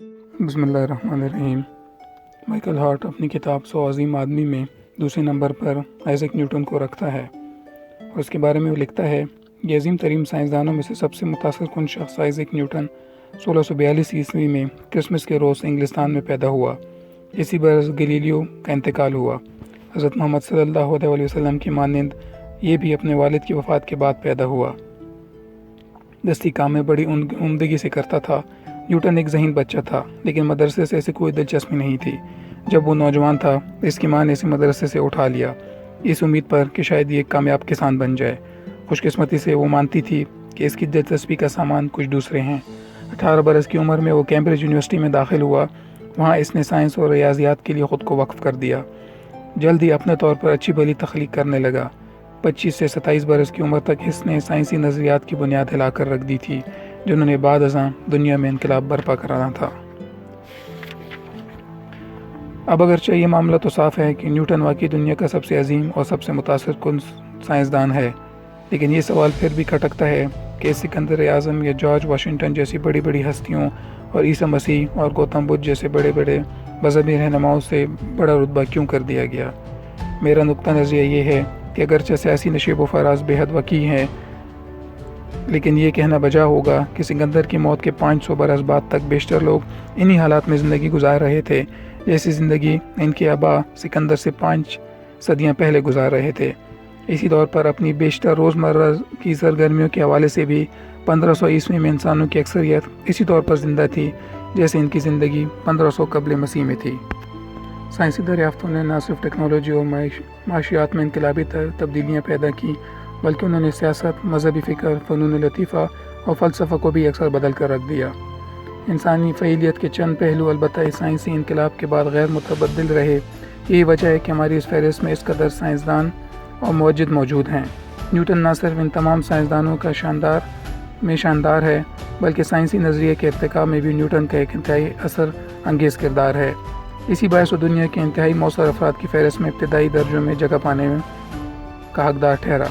بسم اللہ الرحمن الرحیم۔ مائیکل ہارٹ اپنی کتاب 100 عظیم آدمی میں دوسرے نمبر پر آئزیک نیوٹن کو رکھتا ہے اور اس کے بارے میں وہ لکھتا ہے، یہ عظیم ترین سائنسدانوں میں سے سب سے متاثر کن شخص آئزیک نیوٹن 1642 عیسوی میں کرسمس کے روز انگلستان میں پیدا ہوا۔ اسی برس گلیلیو کا انتقال ہوا۔ حضرت محمد صلی اللہ علیہ وسلم کی مانند یہ بھی اپنے والد کی وفات کے بعد پیدا ہوا۔ دستی کامیں بڑی عمدگی سے کرتا تھا۔ نیوٹن ایک ذہین بچہ تھا، لیکن مدرسے سے اسے کوئی دلچسپی نہیں تھی۔ جب وہ نوجوان تھا، اس کی ماں نے اسے مدرسے سے اٹھا لیا، اس امید پر کہ شاید یہ ایک کامیاب کسان بن جائے۔ خوش قسمتی سے وہ مانتی تھی کہ اس کی دلچسپی کا سامان کچھ دوسرے ہیں۔ 18 برس کی عمر میں وہ کیمبرج یونیورسٹی میں داخل ہوا۔ وہاں اس نے سائنس اور ریاضیات کے لیے خود کو وقف کر دیا۔ جلد ہی اپنے طور پر اچھی بھلی تخلیق کرنے لگا۔ 25 سے 27 برس کی عمر تک اس نے سائنسی نظریات کی بنیاد ہلا کر رکھ دی تھی، جنہوں نے بعد ازاں دنیا میں انقلاب برپا کرانا تھا۔ اب اگرچہ یہ معاملہ تو صاف ہے کہ نیوٹن واقعی دنیا کا سب سے عظیم اور سب سے متاثر کن سائنسدان ہے، لیکن یہ سوال پھر بھی کھٹکتا ہے کہ سکندر اعظم یا جارج واشنگٹن جیسی بڑی بڑی ہستیوں اور عیسی مسیح اور گوتم بدھ جیسے بڑے بڑے مذہبی رہنماؤں سے بڑا رتبہ کیوں کر دیا گیا؟ میرا نقطہ نظریہ یہ ہے کہ اگرچہ سیاسی نشیب و فراز بے حد وسیع ہیں، لیکن یہ کہنا بجا ہوگا کہ سکندر کی موت کے 500 برس بعد تک بیشتر لوگ انہی حالات میں زندگی گزار رہے تھے جیسی زندگی ان کے آبا سکندر سے 5 صدیاں پہلے گزار رہے تھے۔ اسی طور پر اپنی بیشتر روزمرہ کی سرگرمیوں کے حوالے سے بھی 1500 عیسوی میں انسانوں کی اکثریت اسی طور پر زندہ تھی جیسے ان کی زندگی 1500 قبل مسیح میں تھی۔ سائنسی دریافتوں نے نہ صرف ٹیکنالوجی اور معاشیات میں انقلابی تبدیلیاں پیدا کی، بلکہ انہوں نے سیاست، مذہبی فکر، فنون لطیفہ اور فلسفہ کو بھی اکثر بدل کر رکھ دیا۔ انسانی فعلیت کے چند پہلو البتہ اس سائنسی انقلاب کے بعد غیر متبدل رہے۔ یہی وجہ ہے کہ ہماری اس فہرست میں اس قدر سائنسدان اور موجد موجود ہیں۔ نیوٹن نہ صرف ان تمام سائنسدانوں کا شاندار ہے، بلکہ سائنسی نظریے کے ارتقاء میں بھی نیوٹن کا ایک انتہائی اثر انگیز کردار ہے۔ اسی باعث وہ دنیا کے انتہائی موثر افراد کی فہرست میں ابتدائی درجوں میں جگہ پانے کا حقدار ٹھہرا۔